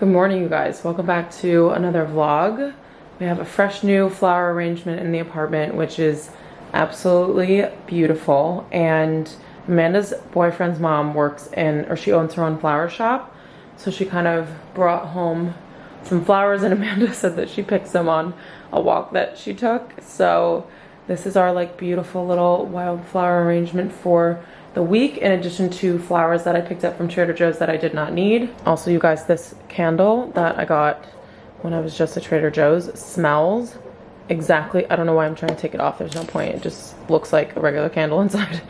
Good morning, you guys. Welcome back to another vlog. We have a fresh new flower arrangement in the apartment, which is absolutely beautiful. And Amanda's boyfriend's mom works in, or she owns her own flower shop. So she kind of brought home some flowers, and Amanda said that she picks them on a walk that she took. So this is our like beautiful little wildflower arrangement for the week, in addition to flowers that I picked up from Trader Joe's that I did not need. Also, you guys, this candle that I got when I was just at Trader Joe's smells exactly, I don't know why I'm trying to take it off, there's no point, it just looks like a regular candle inside.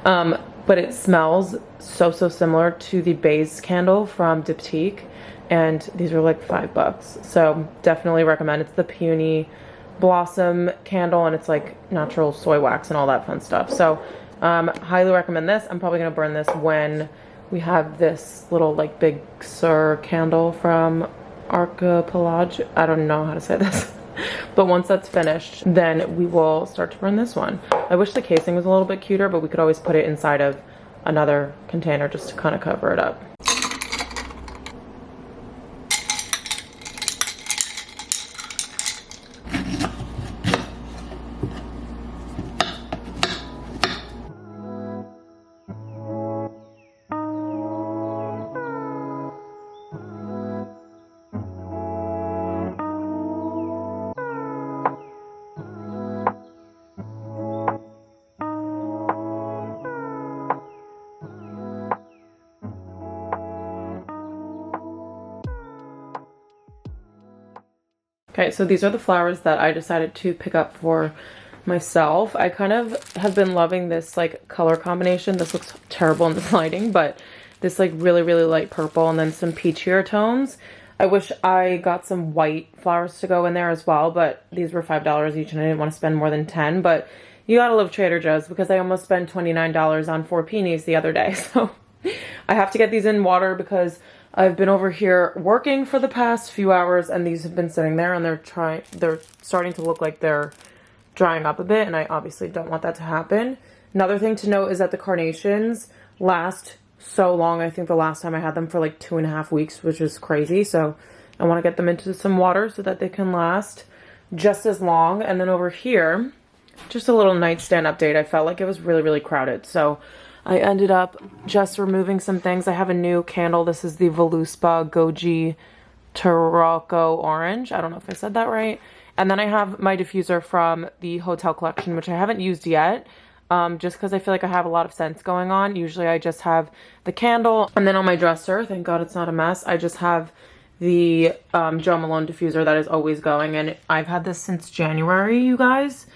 But it smells so similar to the base candle from Diptyque, and these are like $5, so definitely recommend. It's the Peony Blossom candle, and it's like natural soy wax and all that fun stuff. So highly recommend this. I'm probably gonna burn this when we have this little like Big Sur candle from Archipelage. I don't know how to say this. But once that's finished, then we will start to burn this one. I wish the casing was a little bit cuter, but we could always put it inside of another container just to kind of cover it up. Okay, so these are the flowers that I decided to pick up for myself. I kind of have been loving this like color combination. This looks terrible in the lighting, but this like really light purple and then some peachier tones. I wish I got some white flowers to go in there as well, but these were $5 each and I didn't want to spend more than 10. But you gotta love Trader Joe's because I almost spent $29 on 4 peonies the other day. So I have to get these in water because I've been over here working for the past few hours and these have been sitting there and they're starting to look like they're drying up a bit, and I obviously don't want that to happen. Another thing to note is that the carnations last so long. I think the last time I had them for like 2.5 weeks, which is crazy. So I want to get them into some water so that they can last just as long. And then over here, just a little nightstand update. I felt like it was really crowded. So I ended up just removing some things. I have a new candle. This is the Voluspa Goji Tarocco Orange. I don't know if I said that right. And then I have my diffuser from the hotel collection, which I haven't used yet, just because I feel like I have a lot of scents going on. Usually I just have the candle, and then on my dresser, thank God it's not a mess, I just have the Jo Malone diffuser that is always going. And I've had this since January, you guys.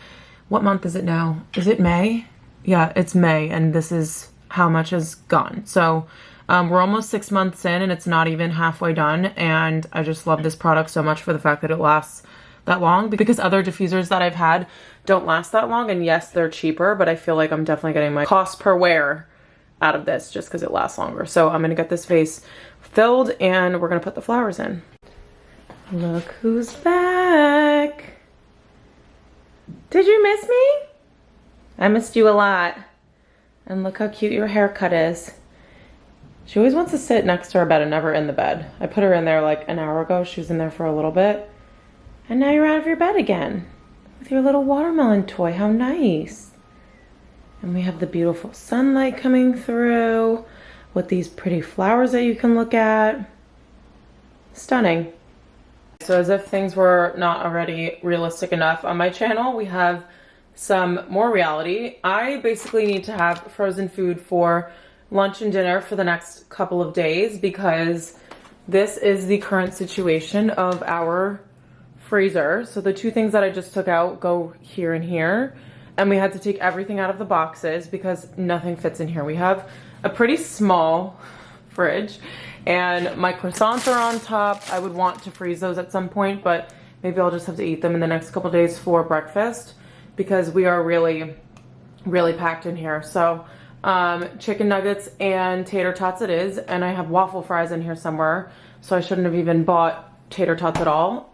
What month is it now? Is it May? Yeah, it's May, and this is how much has gone. So we're almost 6 months in, and it's not even halfway done. And I just love this product so much for the fact that it lasts that long, because other diffusers that I've had don't last that long. And yes, they're cheaper, but I feel like I'm definitely getting my cost per wear out of this just because it lasts longer. So I'm gonna get this vase filled and we're gonna put the flowers in. Look who's back. Did you miss me? I missed you a lot. And look how cute your haircut is. She always wants to sit next to her bed and never in the bed. I put her in there like an hour ago. She was in there for a little bit. And now you're out of your bed again with your little watermelon toy. How nice. And we have the beautiful sunlight coming through with these pretty flowers that you can look at. Stunning. So as if things were not already realistic enough, on my channel we have some more reality. I basically need to have frozen food for lunch and dinner for the next couple of days because this is the current situation of our freezer. So the two things that I just took out go here and here, and we had to take everything out of the boxes because nothing fits in here. We have a pretty small fridge and my croissants are on top. I would want to freeze those at some point, but maybe I'll just have to eat them in the next couple days for breakfast because we are really packed in here. So chicken nuggets and tater tots it is, and I have waffle fries in here somewhere, so I shouldn't have even bought tater tots at all.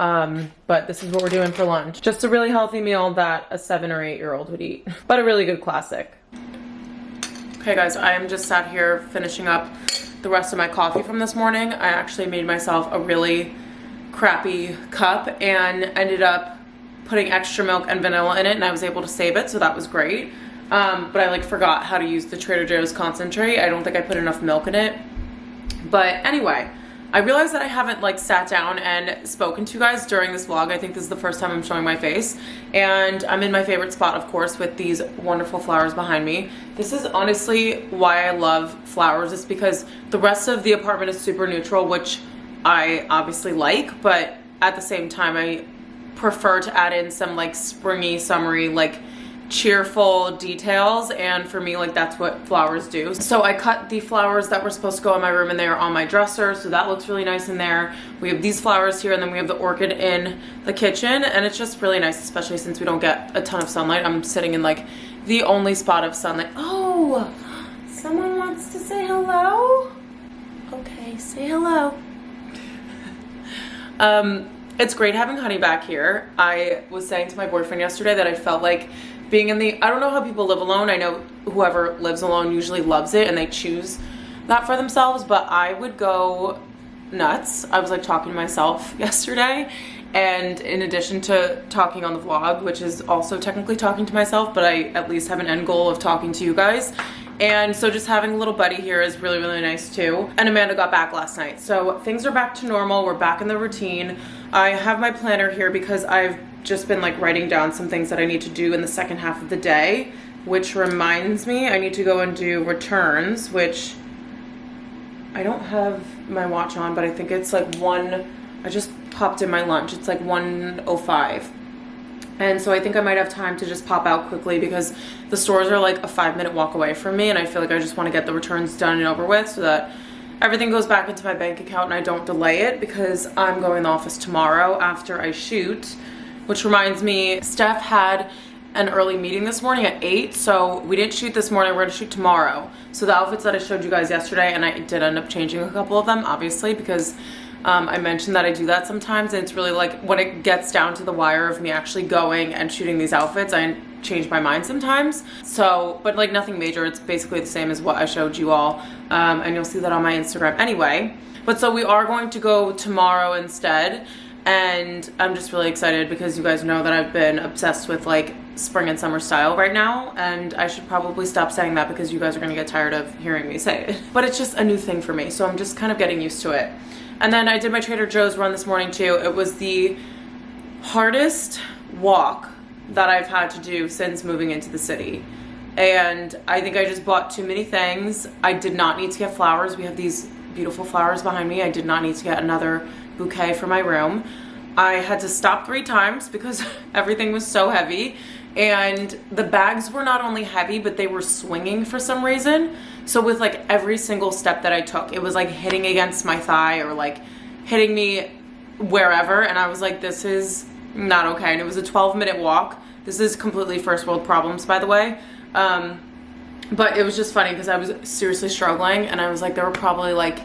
But this is what we're doing for lunch. Just a really healthy meal that a 7 or 8 year old would eat, but a really good classic. Okay guys, I am just sat here finishing up the rest of my coffee from this morning. I actually made myself a really crappy cup and ended up putting extra milk and vanilla in it, and I was able to save it, so that was great. But I like forgot how to use the Trader Joe's concentrate. I don't think I put enough milk in it. But anyway, I realized that I haven't like sat down and spoken to you guys during this vlog. I think this is the first time I'm showing my face, and I'm in my favorite spot, of course, with these wonderful flowers behind me. This is honestly why I love flowers. It's because the rest of the apartment is super neutral, which I obviously like, but at the same time I prefer to add in some like springy, summery, like cheerful details, and for me, like, that's what flowers do. So I cut the flowers that were supposed to go in my room, and they are on my dresser, so that looks really nice in there. We have these flowers here, and then we have the orchid in the kitchen, and it's just really nice, especially since we don't get a ton of sunlight. I'm sitting in like the only spot of sunlight. Oh, someone wants to say hello? Okay, say hello. It's great having honey back here. I was saying to my boyfriend yesterday that I felt like being in the, I don't know how people live alone. I know whoever lives alone usually loves it and they choose that for themselves, but I would go nuts. I was like talking to myself yesterday, and in addition to talking on the vlog, which is also technically talking to myself, but I at least have an end goal of talking to you guys. And so just having a little buddy here is really, really nice too. And Amanda got back last night, so things are back to normal. We're back in the routine. I have my planner here because I've just been like writing down some things that I need to do in the second half of the day, which reminds me I need to go and do returns, which I don't have my watch on, but I think it's like I just popped in my lunch. It's like 1:05. And so I think I might have time to just pop out quickly because the stores are like a 5-minute walk away from me, and I feel like I just want to get the returns done and over with so that everything goes back into my bank account and I don't delay it, because I'm going to the office tomorrow after I shoot. Which reminds me, Steph had an early meeting this morning at 8, so we didn't shoot this morning, we're going to shoot tomorrow. So the outfits that I showed you guys yesterday, and I did end up changing a couple of them, obviously, because I mentioned that I do that sometimes, and it's really like when it gets down to the wire of me actually going and shooting these outfits, I change my mind sometimes. So, but like nothing major, it's basically the same as what I showed you all, and you'll see that on my Instagram anyway. But so we are going to go tomorrow instead, and I'm just really excited because you guys know that I've been obsessed with like spring and summer style right now, and I should probably stop saying that because you guys are gonna get tired of hearing me say it. But it's just a new thing for me, so I'm just kind of getting used to it. And then I did my Trader Joe's run this morning too. It was the hardest walk that I've had to do since moving into the city. And I think I just bought too many things. I did not need to get flowers. We have these beautiful flowers behind me. I did not need to get another bouquet for my room. I had to stop 3 times because everything was so heavy. And the bags were not only heavy, but they were swinging for some reason. So with like every single step that I took, it was like hitting against my thigh or like hitting me wherever. And I was like, this is not okay. And it was a 12-minute walk. This is completely first world problems, by the way. But it was just funny because I was seriously struggling. And I was like, there were probably like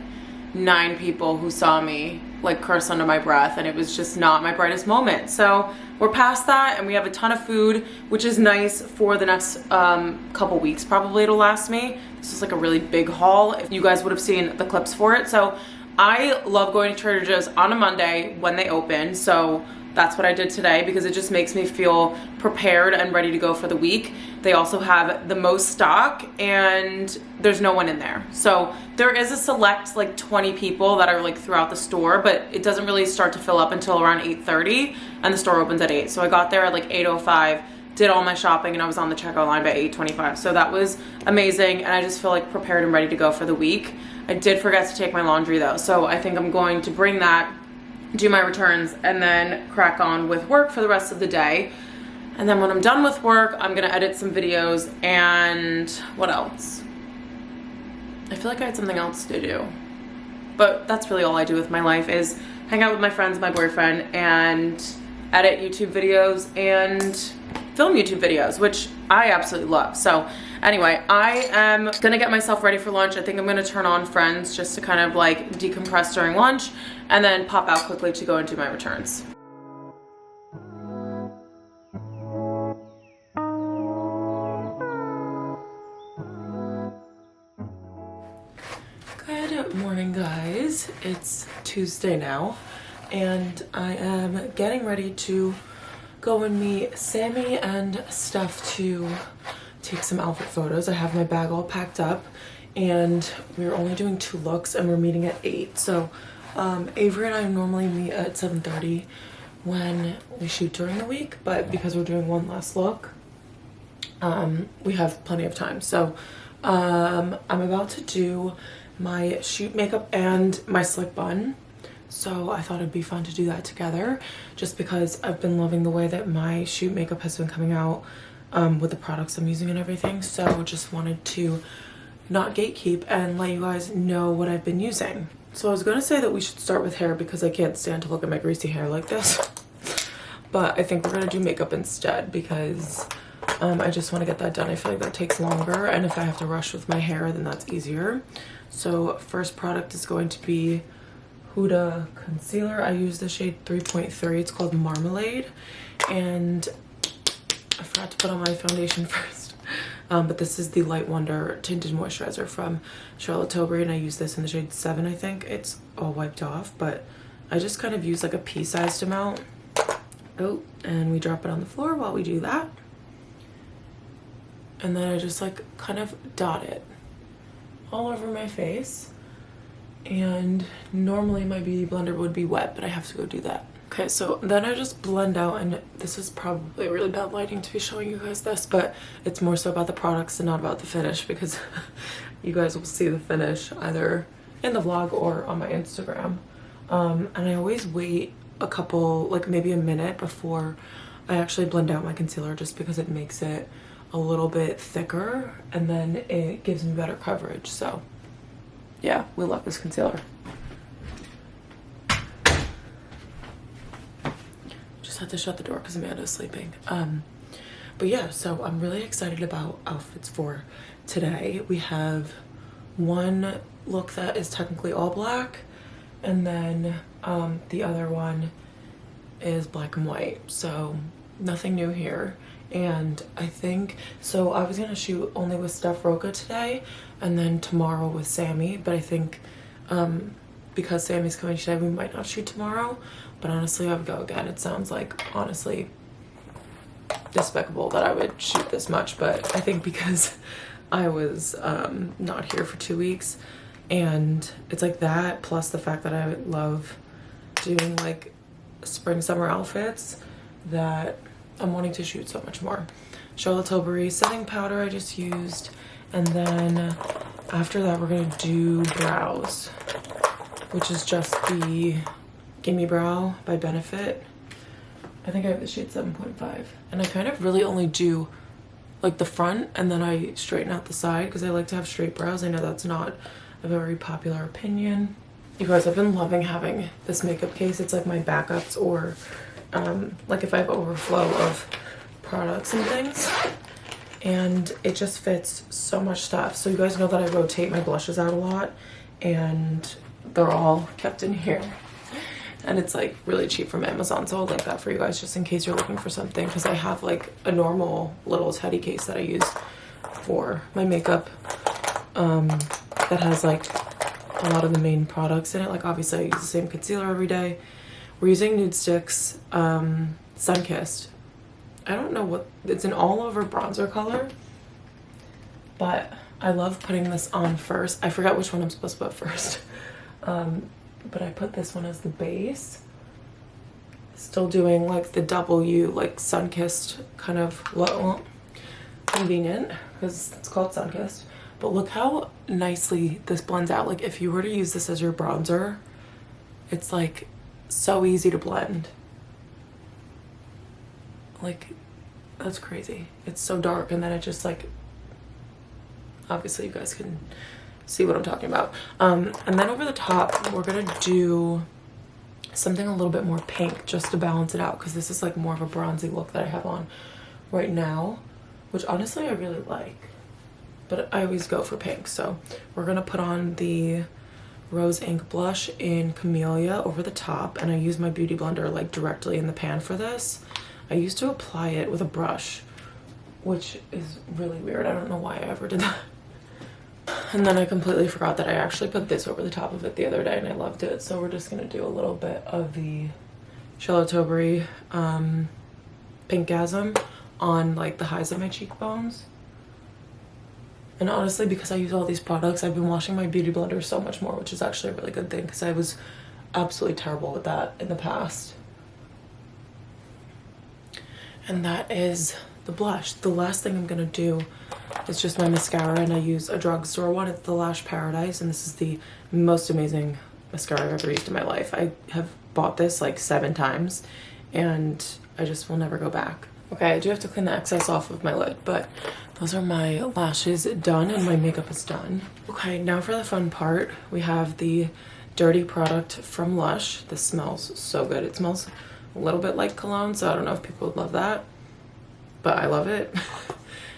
9 people who saw me like curse under my breath, and it was just not my brightest moment. So we're past that, and we have a ton of food, which is nice for the next couple weeks. Probably it'll last me. This is like a really big haul. If you guys would have seen the clips for it. So I love going to Trader Joe's on a Monday when they open. So that's what I did today because it just makes me feel prepared and ready to go for the week. They also have the most stock, and there's no one in there. So there is a select like 20 people that are like throughout the store, but it doesn't really start to fill up until around 8:30, and the store opens at 8. So I got there at like 8:05, did all my shopping, and I was on the checkout line by 8:25. So that was amazing, and I just feel like prepared and ready to go for the week. I did forget to take my laundry though, so I think I'm going to bring that, do my returns, and then crack on with work for the rest of the day. And then when I'm done with work, I'm gonna edit some videos, and what else? I feel like I had something else to do. But that's really all I do with my life, is hang out with my friends, my boyfriend, and edit YouTube videos and film YouTube videos, which I absolutely love. So anyway, I am gonna get myself ready for lunch. I think I'm gonna turn on Friends just to kind of like decompress during lunch, and then pop out quickly to go and do my returns. Good Good morning, guys. It's Tuesday now, and I am getting ready to go and meet Sammy and Steph to take some outfit photos. I have my bag all packed up, and we're only doing 2 looks, and we're meeting at 8. So Avery and I normally meet at 7:30 when we shoot during the week, but because we're doing one last look, we have plenty of time. So I'm about to do my shoot makeup and my slick bun, so I thought it'd be fun to do that together, just because I've been loving the way that my shoot makeup has been coming out with the products I'm using and everything. So just wanted to not gatekeep and let you guys know what I've been using. So I was gonna say that we should start with hair because I can't stand to look at my greasy hair like this, but I think we're gonna do makeup instead because I just want to get that done. I feel like that takes longer, and if I have to rush with my hair, then that's easier. So first product is going to be Huda concealer. I use the shade 3.3. It's called Marmalade, and I forgot to put on my foundation first. But this is the Light Wonder tinted moisturizer from Charlotte Tilbury, and I use this in the shade 7. I think it's all wiped off, but I just kind of use like a pea-sized amount. Oh, and we drop it on the floor while we do that. And then I just like kind of dot it all over my face. And normally my beauty blender would be wet, but I have to go do that. Okay, so then I just blend out, and this is probably really bad lighting to be showing you guys this, but it's more so about the products and not about the finish, because you guys will see the finish either in the vlog or on my Instagram. And I always wait a couple, like maybe a minute before I actually blend out my concealer, just because it makes it a little bit thicker and then it gives me better coverage. So yeah, we love this concealer. Just had to shut the door because Amanda's sleeping. But yeah, so I'm really excited about outfits for today. We have one look that is technically all black, and then the other one is black and white, so nothing new here. And I think, so I was gonna shoot only with Steph Roca today and then tomorrow with Sammy, but I think because Sammy's coming today, we might not shoot tomorrow, but honestly I would go again. It sounds like honestly despicable that I would shoot this much, but I think because I was not here for 2 weeks, and it's like that plus the fact that I love doing like spring summer outfits, that I'm wanting to shoot so much more. Charlotte Tilbury setting powder I just used, and then after that we're gonna do brows, which is just the Gimme Brow by Benefit. I think I have the shade 7.5, and I kind of really only do like the front, and then I straighten out the side because I like to have straight brows. I know that's not a very popular opinion. You guys, I've been loving having this makeup case. It's like my backups, or like if I have overflow of products and things, and it just fits so much stuff. So you guys know that I rotate my blushes out a lot, and they're all kept in here, and it's like really cheap from Amazon, so I'll link that for you guys just in case you're looking for something, because I have like a normal little teddy case that I use for my makeup that has like a lot of the main products in it. Like obviously I use the same concealer every day. We're using Nude Sticks Sunkissed. I don't know what, it's an all over bronzer color, but I love putting this on first. I forgot which one I'm supposed to put first. But I put this one as the base. Still doing like the W, like Sunkissed kind of, well, convenient because it's called Sunkissed. But look how nicely this blends out. Like if you were to use this as your bronzer, it's like so easy to blend. Like that's crazy. It's so dark, and then it just like, obviously you guys can see what I'm talking about. And then over the top we're gonna do something a little bit more pink just to balance it out, because this is like more of a bronzy look that I have on right now, which honestly I really like, but I always go for pink. So we're gonna put on the Rose Ink blush in Camellia over the top, and I use my beauty blender like directly in the pan for this. I used to apply it with a brush, which is really weird. I don't know why I ever did that. And then I completely forgot that I actually put this over the top of it the other day and I loved it. So we're just gonna do a little bit of the Charlotte Tilbury Pinkgasm on like the highs of my cheekbones. And honestly, because I use all these products, I've been washing my beauty blender so much more, which is actually a really good thing because I was absolutely terrible with that in the past. And that is the blush. The last thing I'm gonna do is just my mascara, and I use a drugstore one. It's the Lash Paradise, and this is the most amazing mascara I've ever used in my life. I have bought this like 7 times and I just will never go back. Okay, I do have to clean the excess off of my lid, but those are my lashes done and my makeup is done. Okay, now for the fun part. We have the Dirty product from Lush. This smells so good. It smells a little bit like cologne, so I don't know if people would love that, but I love it.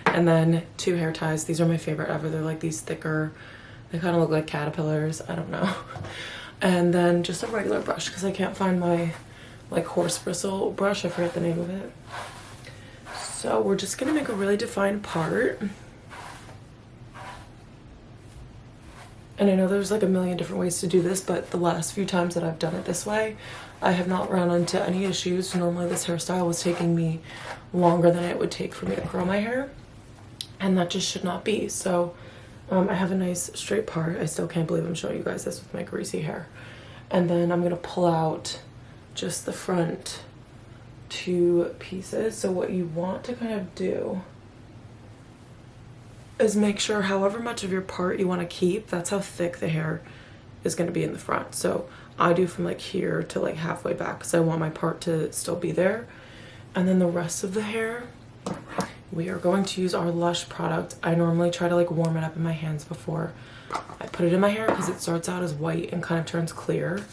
And then 2 hair ties. These are my favorite ever. They're like these thicker, they kind of look like caterpillars, I don't know. And then just a regular brush because I can't find my like horse bristle brush. I forget the name of it. So we're just gonna make a really defined part. And I know there's like a million different ways to do this, but the last few times that I've done it this way, I have not run into any issues. Normally this hairstyle was taking me longer than it would take for me to curl my hair, and that just should not be. So I have a nice straight part. I still can't believe I'm showing you guys this with my greasy hair. And then I'm gonna pull out just the front 2 pieces. So what you want to kind of do is make sure however much of your part you want to keep, that's how thick the hair is going to be in the front. So I do from like here to like halfway back because I want my part to still be there. And then the rest of the hair, we are going to use our Lush product. I normally try to like warm it up in my hands before I put it in my hair because it starts out as white and kind of turns clear.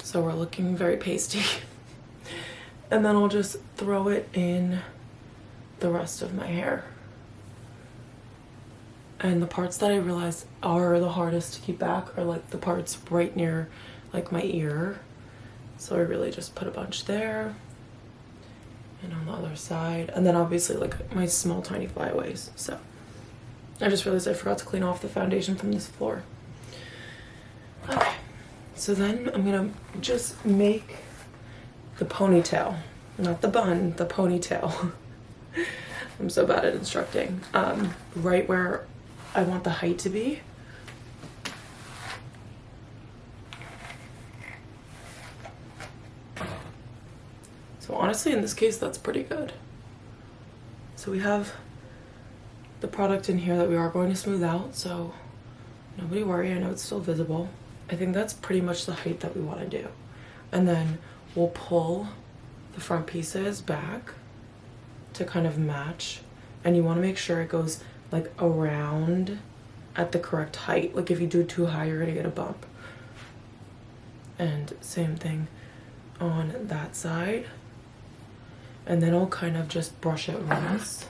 So we're looking very pasty. And then I'll just throw it in the rest of my hair. And the parts that I realize are the hardest to keep back are like the parts right near like my ear. So I really just put a bunch there and on the other side, and then obviously like my small tiny flyaways. So I just realized I forgot to clean off the foundation from this floor. Okay, so then I'm gonna just make the ponytail, not the bun, the ponytail. I'm so bad at instructing. Right where I want the height to be. So honestly, in this case, that's pretty good. So we have the product in here that we are going to smooth out, so nobody worry, I know it's still visible. I think that's pretty much the height that we want to do. And then we'll pull the front pieces back to kind of match, and you want to make sure it goes like around at the correct height. Like if you do too high, you're gonna get a bump. And same thing on that side. And then I'll kind of just brush it once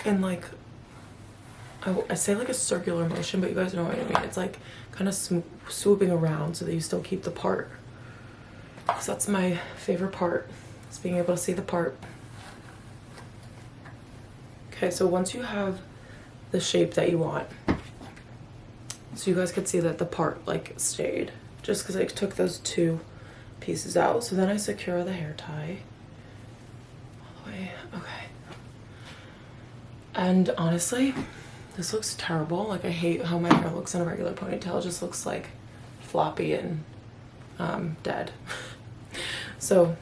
in like, I say like a circular motion, but you guys know what I mean. It's like kind of swooping around so that you still keep the part. So that's my favorite part, is being able to see the part. Okay, so once you have the shape that you want, so you guys could see that the part like stayed, just because I took those 2 pieces out. So then I secure the hair tie all the way. Okay. And honestly, this looks terrible. Like I hate how my hair looks in a regular ponytail. It just looks like floppy and dead. So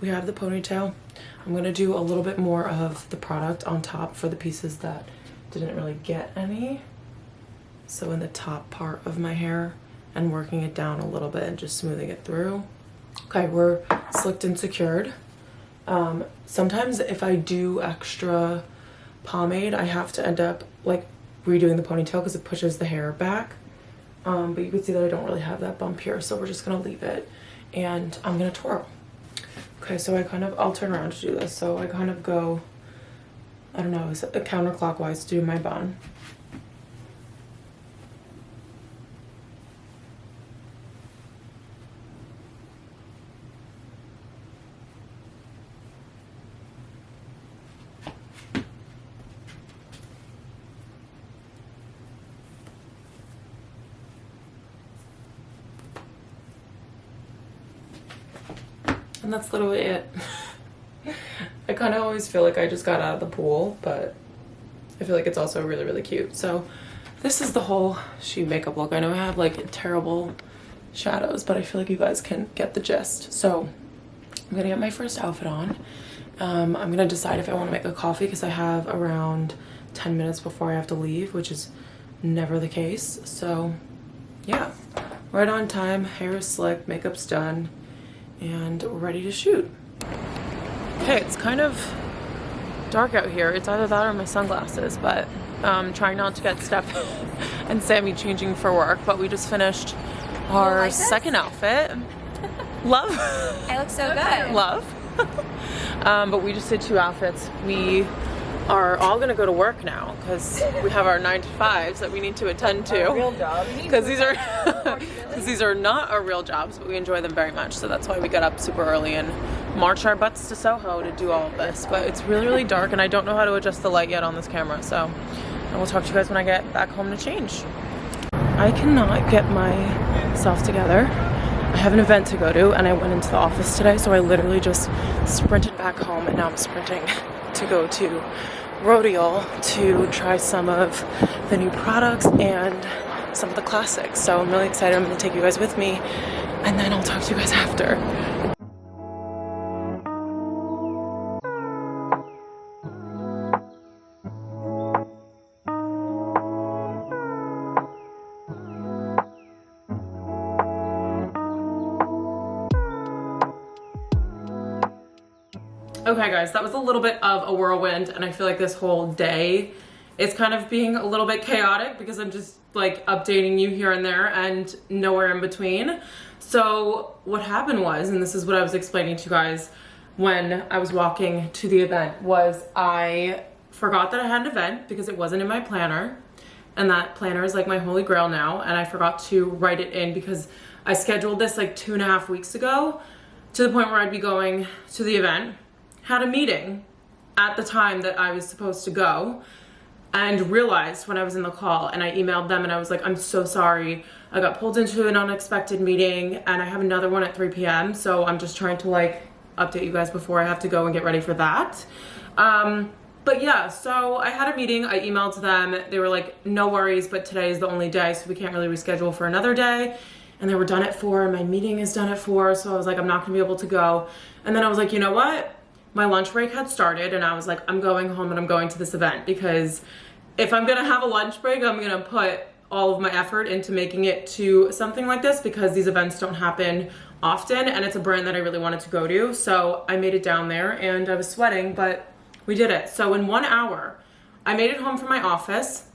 we have the ponytail. I'm gonna do a little bit more of the product on top for the pieces that didn't really get any. So in the top part of my hair, and working it down a little bit and just smoothing it through. Okay, we're slicked and secured. Sometimes if I do extra pomade, I have to end up like redoing the ponytail because it pushes the hair back. But you can see that I don't really have that bump here, so we're just gonna leave it and I'm gonna twirl. Okay, so I'll turn around to do this. So I kind of go, I don't know, counterclockwise to do my bun. And that's literally it. I kind of always feel like I just got out of the pool, but I feel like it's also really, really cute. So this is the whole sheet makeup look. I know I have like terrible shadows, but I feel like you guys can get the gist. So I'm gonna get my first outfit on. I'm gonna decide if I want to make a coffee because I have around 10 minutes before I have to leave, which is never the case. So yeah, right on time, hair is slick, makeup's done, and we're ready to shoot. Okay, it's kind of dark out here. It's either that or my sunglasses, but trying not to get Steph and Sammy changing for work. But we just finished our second outfit. Love. I look so good. Love. But we just did 2 outfits. We are all gonna go to work now because we have our 9 to 5s that we need to attend to. Real jobs. Because these are not our real jobs, but we enjoy them very much. So that's why we got up super early and marched our butts to Soho to do all of this. But it's really, really dark, and I don't know how to adjust the light yet on this camera. So I will talk to you guys when I get back home to change. I cannot get myself together. I have an event to go to, and I went into the office today, so I literally just sprinted back home, and now I'm sprinting to go to Rodeo to try some of the new products and some of the classics. So I'm really excited. I'm going to take you guys with me, and then I'll talk to you guys after. Okay guys, that was a little bit of a whirlwind, and I feel like this whole day is kind of being a little bit chaotic because I'm just like updating you here and there and nowhere in between. So what happened was, and this is what I was explaining to you guys when I was walking to the event, was I forgot that I had an event because it wasn't in my planner, and that planner is like my holy grail now, and I forgot to write it in because I scheduled this like 2.5 weeks ago to the point where I'd be going to the event. Had a meeting at the time that I was supposed to go, and realized when I was in the call, and I emailed them and I was like, I'm so sorry, I got pulled into an unexpected meeting and I have another one at 3 p.m. so I'm just trying to like update you guys before I have to go and get ready for that. But yeah, so I had a meeting, I emailed them, they were like, no worries, but today is the only day, so we can't really reschedule for another day. And they were done at 4, and my meeting is done at 4, so I was like, I'm not gonna be able to go. And then I was like, you know what? My lunch break had started, and I was like, I'm going home and I'm going to this event, because if I'm gonna have a lunch break, I'm gonna put all of my effort into making it to something like this, because these events don't happen often, and it's a brand that I really wanted to go to. So I made it down there, and I was sweating, but we did it. So in 1 hour, I made it home from my office,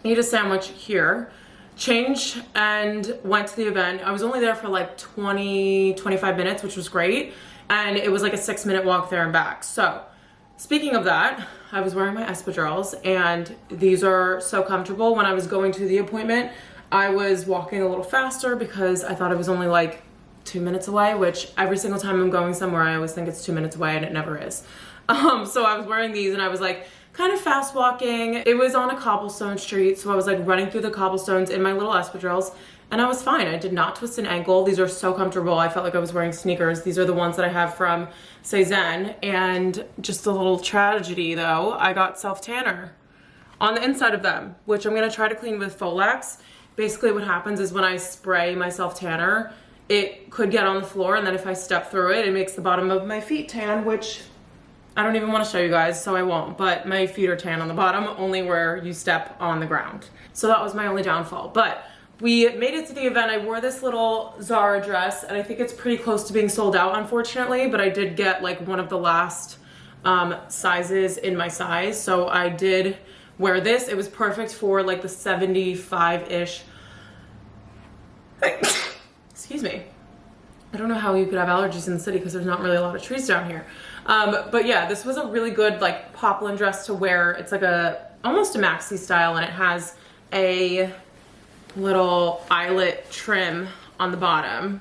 ate a sandwich here, changed, and went to the event. I was only there for like 25 minutes, which was great. And it was like a 6-minute walk there and back. So speaking of that, I was wearing my espadrilles, and these are so comfortable. When I was going to the appointment, I was walking a little faster because I thought it was only like 2 minutes away, which every single time I'm going somewhere, I always think it's 2 minutes away, and it never is. So I was wearing these, and I was like kind of fast walking. It was on a cobblestone street, so I was like running through the cobblestones in my little espadrilles, and I was fine. I did not twist an ankle. These are so comfortable. I felt like I was wearing sneakers. These are the ones that I have from Cezanne. And just a little tragedy though, I got self-tanner on the inside of them, which I'm gonna try to clean with Folex. Basically what happens is when I spray my self-tanner, it could get on the floor, and then if I step through it, it makes the bottom of my feet tan, which I don't even want to show you guys, so I won't. But my feet are tan on the bottom, only where you step on the ground. So that was my only downfall. But we made it to the event. I wore this little Zara dress, and I think it's pretty close to being sold out, unfortunately, but I did get like one of the last sizes in my size. So I did wear this. It was perfect for like the 75-ish. Excuse me. I don't know how you could have allergies in the city because there's not really a lot of trees down here. But yeah, this was a really good like poplin dress to wear. It's like almost a maxi style, and it has a little eyelet trim on the bottom.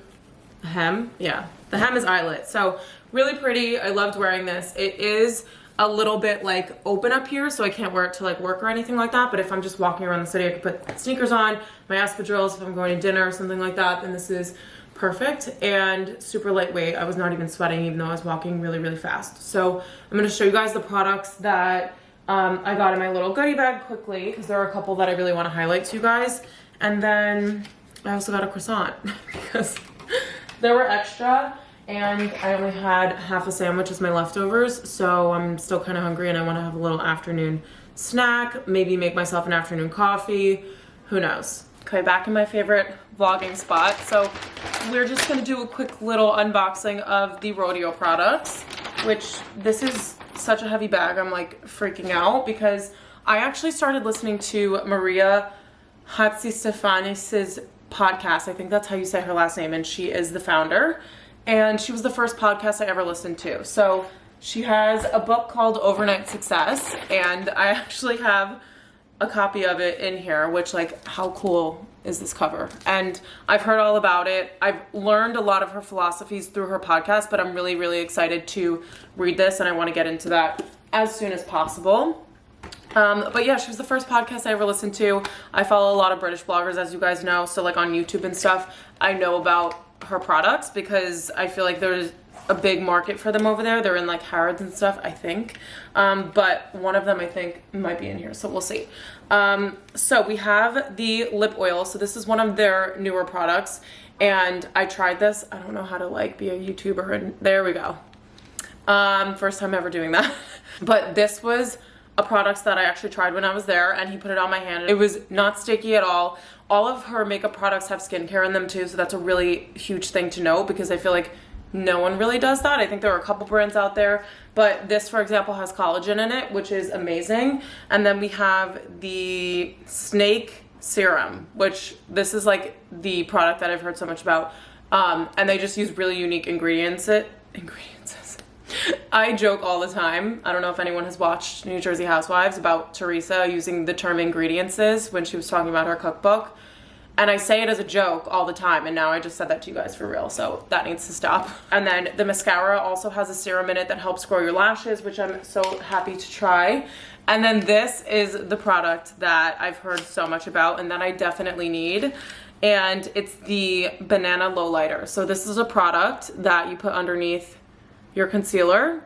The hem, yeah, the hem is eyelet. So really pretty. I loved wearing this. It is a little bit like open up here, so I can't wear it to like work or anything like that, but if I'm just walking around the city, I could put sneakers on, my espadrilles if I'm going to dinner or something like that, then this is perfect and super lightweight. I was not even sweating even though I was walking really, really fast. So I'm going to show you guys the products that I got in my little goodie bag quickly, because there are a couple that I really want to highlight to you guys. And then I also got a croissant because there were extra and I only had half a sandwich as my leftovers. So I'm still kind of hungry and I want to have a little afternoon snack, maybe make myself an afternoon coffee. Who knows? Okay, back in my favorite vlogging spot. So we're just gonna do a quick little unboxing of the rodeo products, which this is such a heavy bag. I'm like freaking out because I actually started listening to Maria Hatzistefanis' podcast. I think that's how you say her last name, and she is the founder. And she was the first podcast I ever listened to. So she has a book called Overnight Success, and I actually have a copy of it in here, which, like, how cool is this cover? And I've heard all about it. I've learned a lot of her philosophies through her podcast, but I'm really, really excited to read this, and I want to get into that as soon as possible. But yeah, she was the first podcast I ever listened to. I follow a lot of British bloggers, as you guys know, so like on YouTube and stuff, I know about her products because I feel like there's a big market for them over there. They're in like Harrods and stuff, I think. But one of them I think might be in here, so we'll see. So we have the lip oil. So this is one of their newer products, and I tried this. I don't know how to like be a YouTuber, and there we go. First time ever doing that. But this was a product that I actually tried when I was there, and he put it on my hand. It was not sticky at all. All of her makeup products have skincare in them too, so that's a really huge thing to know because I feel like no one really does that. I think there are a couple brands out there, but this, for example, has collagen in it, which is amazing. And then we have the snake serum, which this is like the product that I've heard so much about. And they just use really unique ingredients. I joke all the time. I don't know if anyone has watched New Jersey Housewives about Teresa using the term ingredients when she was talking about her cookbook. And I say it as a joke all the time, and now I just said that to you guys for real, so that needs to stop. And then the mascara also has a serum in it that helps grow your lashes, which I'm so happy to try. And then this is the product that I've heard so much about and that I definitely need, and it's the Banana Lowlighter. So this is a product that you put underneath your concealer,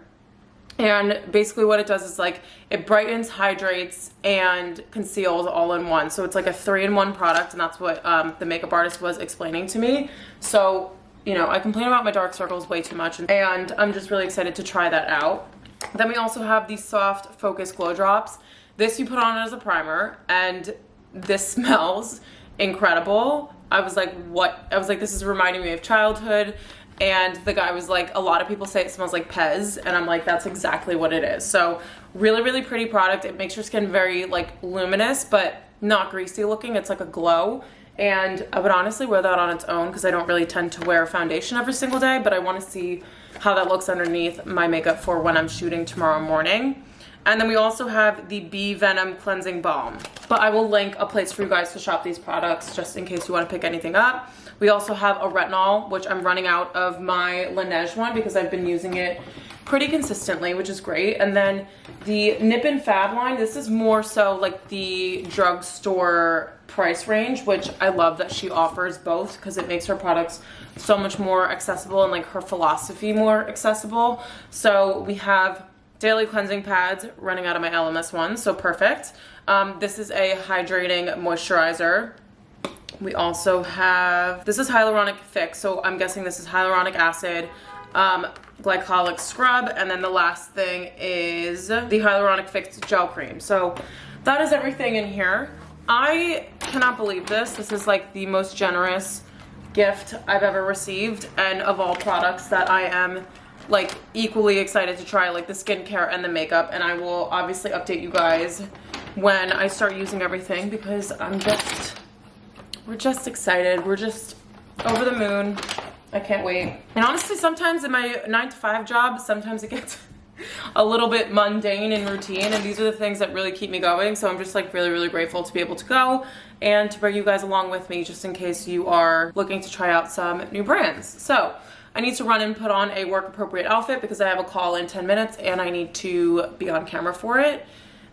and basically what it does is like it brightens, hydrates, and conceals all in one. So it's like a 3-in-1 product, and that's what the makeup artist was explaining to me. So, you know, I complain about my dark circles way too much, and I'm just really excited to try that out. Then we also have these soft focus glow drops. This you put on as a primer, and this smells incredible. I was like, what? I was like, this is reminding me of childhood. And the guy was like, a lot of people say it smells like Pez, and I'm like, that's exactly what it is. So really, really pretty product. It makes your skin very like luminous, but not greasy looking. It's like a glow, and I would honestly wear that on its own because I don't really tend to wear foundation every single day, but I want to see how that looks underneath my makeup for when I'm shooting tomorrow morning. And then we also have the Bee Venom Cleansing Balm, but I will link a place for you guys to shop these products just in case you want to pick anything up. We also have a retinol, which I'm running out of my Laneige one because I've been using it pretty consistently, which is great. And then the Nip and Fab line, this is more so like the drugstore price range, which I love that she offers both because it makes her products so much more accessible and like her philosophy more accessible. So we have daily cleansing pads, running out of my LMS one, so perfect. This is a hydrating moisturizer. We also have, this is hyaluronic fix, so I'm guessing this is hyaluronic acid, glycolic scrub, and then the last thing is the hyaluronic fix gel cream. So that is everything in here. I cannot believe this. This is like the most generous gift I've ever received, and of all products that I am like equally excited to try, like the skincare and the makeup, and I will obviously update you guys when I start using everything because we're just excited. We're just over the moon. I can't wait. And honestly, sometimes in my 9-to-5 job, sometimes it gets a little bit mundane and routine, and these are the things that really keep me going. So I'm just like really, really grateful to be able to go and to bring you guys along with me just in case you are looking to try out some new brands. So I need to run and put on a work appropriate outfit because I have a call in 10 minutes and I need to be on camera for it.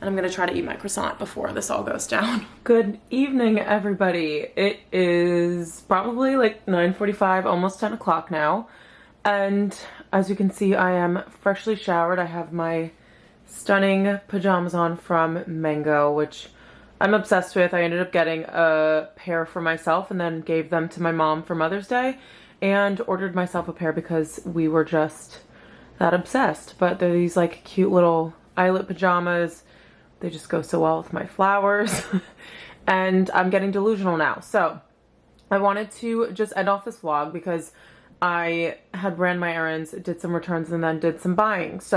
and I'm gonna try to eat my croissant before this all goes down. Good evening, everybody. It is probably like 9:45, almost 10 o'clock now. And as you can see, I am freshly showered. I have my stunning pajamas on from Mango, which I'm obsessed with. I ended up getting a pair for myself and then gave them to my mom for Mother's Day, and ordered myself a pair because we were just that obsessed. But they're these like cute little eyelet pajamas. They just go so well with my flowers. And I'm getting delusional now. So I wanted to just end off this vlog because I had ran my errands, did some returns, and then did some buying. So